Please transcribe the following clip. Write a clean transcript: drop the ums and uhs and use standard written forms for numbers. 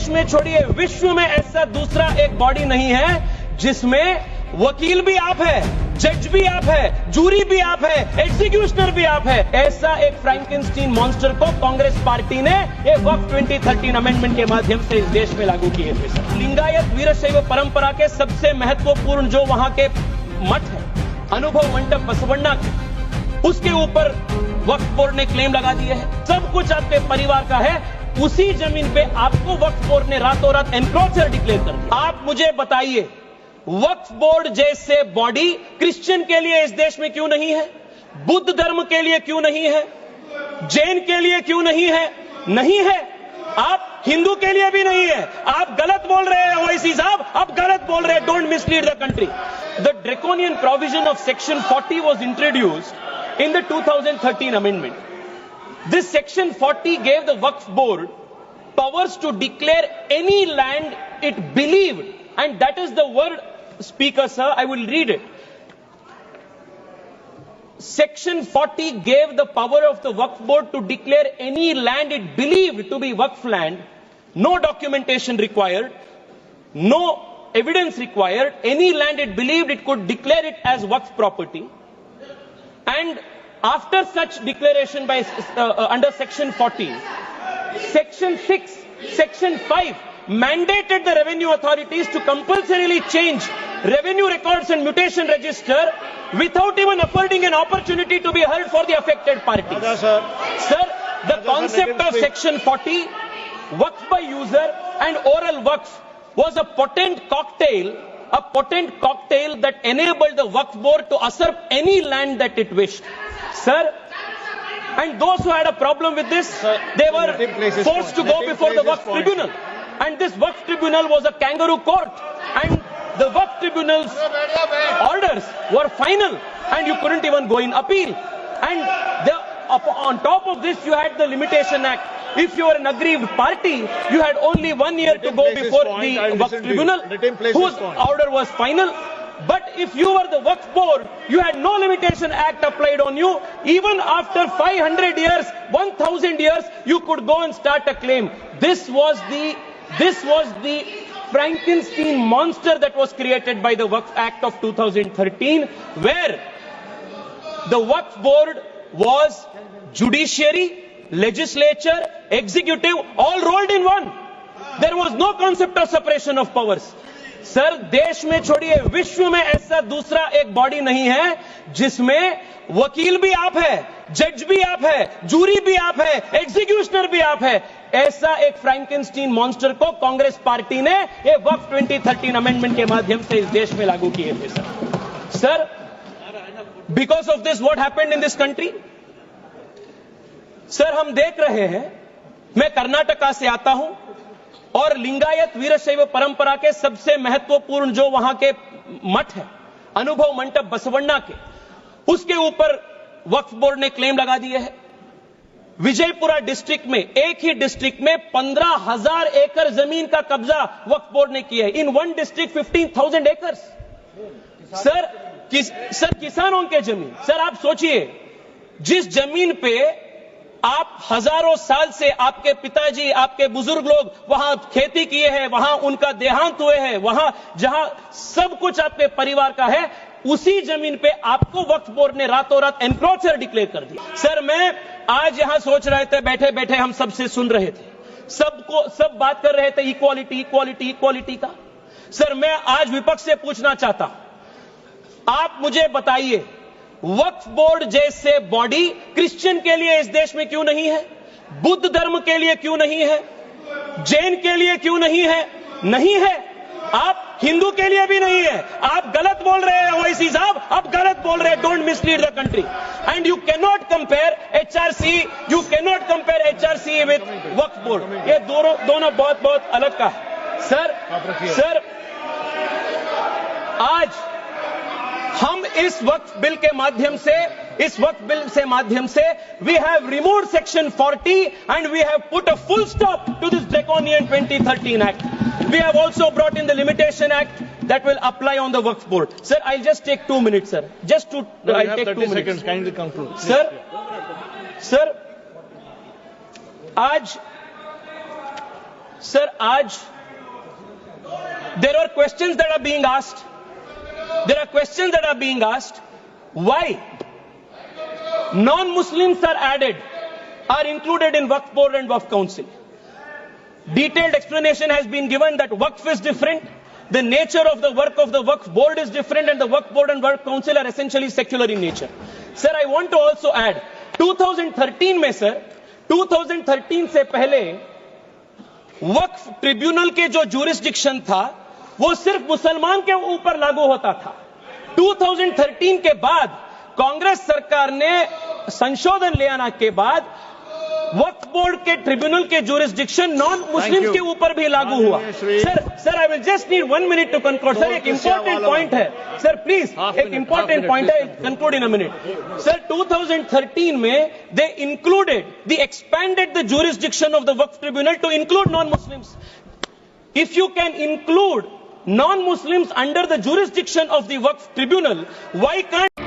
देश में छोड़िए विश्व में ऐसा दूसरा एक बॉडी नहीं है जिसमें वकील भी आप है, जज भी आप है, जूरी भी आप है, एग्जीक्यूशनर भी आप है। ऐसा एक फ्रैंकेनस्टीन मॉन्स्टर को कांग्रेस पार्टी ने ये वक्फ 2013 अमेंडमेंट के माध्यम से इस देश में लागू किए थे। लिंगायत वीरशैव परंपरा के सबसे महत्वपूर्ण जो वहां के मठ है, अनुभव मंडप बसवण्णा के, उसके ऊपर वक्फ बोर्ड ने क्लेम लगा दिए है। सब कुछ आपके परिवार का है, उसी जमीन पे आपको वक्फ बोर्ड ने रातों रात एनक्रोचर डिक्लेयर कर दिया। आप मुझे बताइए, वक्फ बोर्ड जैसे बॉडी क्रिश्चियन के लिए इस देश में क्यों नहीं है? बुद्ध धर्म के लिए क्यों नहीं है? जैन के लिए क्यों नहीं है? नहीं है। आप हिंदू के लिए भी नहीं है। आप गलत बोल रहे हैं ओवैसी साहब, आप गलत बोल रहे हैं। Don't mislead the country. The draconian provision of section 40 was introduced in the 2013 amendment. This section 40 gave the Waqf board powers to declare any land it believed, and that is the word, speaker sir, I will read it. Section 40 gave the power of the Waqf board to declare any land it believed to be Waqf land, no documentation required, no evidence required, any land it believed it could declare it as Waqf property. And after such declaration by under section 40, section 6, section 5 mandated the revenue authorities to compulsorily change revenue records and mutation register without even affording an opportunity to be heard for the affected parties. Sir, the concept of section 40, Waqf by user and oral Waqf, was a potent cocktail that enabled the Waqf board to usurp any land that it wished. Sir, and those who had a problem with this, they were forced to go before the Waqf tribunal. And this Waqf tribunal was a kangaroo court. And the Waqf tribunal's orders were final. And you couldn't even go in appeal. And on top of this, you had the Limitation Act. If you were an aggrieved party, you had only 1 year to go before the Waqf tribunal, whose order was final. But if you were the Waqf board, you had no Limitation Act applied on you. Even after 500 years, 1000 years, you could go and start a claim. This was the Frankenstein monster that was created by the Waqf Act of 2013, where the Waqf board was judiciary, legislature, executive, all rolled in one. There was no concept of separation of powers. Sir, देश में छोड़िए विश्व में ऐसा दूसरा एक body नहीं है जिसमें वकील भी आप है, जज भी आप है, जूरी भी आप है, एग्जीक्यूशनर भी आप है। ऐसा एक फ्रैंकेनस्टीन मॉन्स्टर को कांग्रेस पार्टी ने ये वक्फ 2013 अमेंडमेंट के माध्यम से इस देश में लागू किए थे। Sir, because of this what happened in this country? Sir, हम देख रहे हैं, मैं कर्नाटका से आता हूं और लिंगायत वीरशैव परंपरा के सबसे महत्वपूर्ण जो वहां के मठ है, अनुभव मंडप बसवण्णा के, उसके ऊपर वक्फ बोर्ड ने क्लेम लगा दिए है। विजयपुरा डिस्ट्रिक्ट में, एक ही डिस्ट्रिक्ट में 15,000 एकड़ जमीन का कब्जा वक्फ बोर्ड ने किया है। In one district 15,000 acres. Sir, किसानों के जमीन। सर, आप सोचिए, जिस जमीन पे आप हजारों साल से आपके पिताजी, आपके बुजुर्ग लोग वहां खेती किए हैं, वहां उनका देहांत हुए हैं, वहां जहां सब कुछ आपके परिवार का है, उसी जमीन पे आपको वक्फ बोर्ड ने रातों रात एनक्रोचर डिक्लेयर कर दिया। सर, मैं आज यहां सोच रहे थे, बैठे बैठे हम सबसे सुन रहे थे, सब बात कर रहे थे इक्वालिटी इक्वालिटी इक्वालिटी का। सर, मैं आज विपक्ष से पूछना चाहता हूं, आप मुझे बताइए, वक्फ बोर्ड जैसे बॉडी क्रिश्चियन के लिए इस देश में क्यों नहीं है? बुद्ध धर्म के लिए क्यों नहीं है? जैन के लिए क्यों नहीं है? नहीं है। आप हिंदू के लिए भी नहीं है। आप गलत बोल रहे हैं ओवैसी साहब, आप गलत बोल रहे हैं। Don't mislead the country. And you can not compare HRC with Waqf board. ये दोनों बहुत बहुत अलग का है। सर, आज हम इस वक्फ बिल के माध्यम से we have removed section 40 and we have put a full stop to this draconian 2013 act. We have also brought in the Limitation Act that will apply on the Waqf board. Sir, I'll just take 2 minutes, sir. I'll take 2 minutes. Kindly conclude. Sir, आज Sir, आज there are questions that are being asked. There are questions that are being asked. Why non-Muslims are added, are included in Waqf Board and Waqf Council? Detailed explanation has been given that Waqf is different, the nature of the work of the Waqf Board is different, and the Waqf Board and Waqf Council are essentially secular in nature. Sir, I want to also add, 2013 में sir, 2013 से पहले वक्फ tribunal के जो jurisdiction था वो सिर्फ मुसलमान के ऊपर लागू होता था। 2013 के बाद कांग्रेस सरकार ने संशोधन ले आने के बाद वक्फ बोर्ड के ट्रिब्यूनल के ज्यूरिसडिक्शन नॉन मुस्लिम्स के ऊपर भी लागू हुआ। Sir I will just need 1 minute to conclude. Sir एक इंपॉर्टेंट पॉइंट है सर, प्लीज एक इंपॉर्टेंट पॉइंट है, conclude in a minute. Sir 2013 में they included the expanded the jurisdiction of the Waqf tribunal to include non Muslims. If you can include non-Muslims under the jurisdiction of the Waqf Tribunal, why can't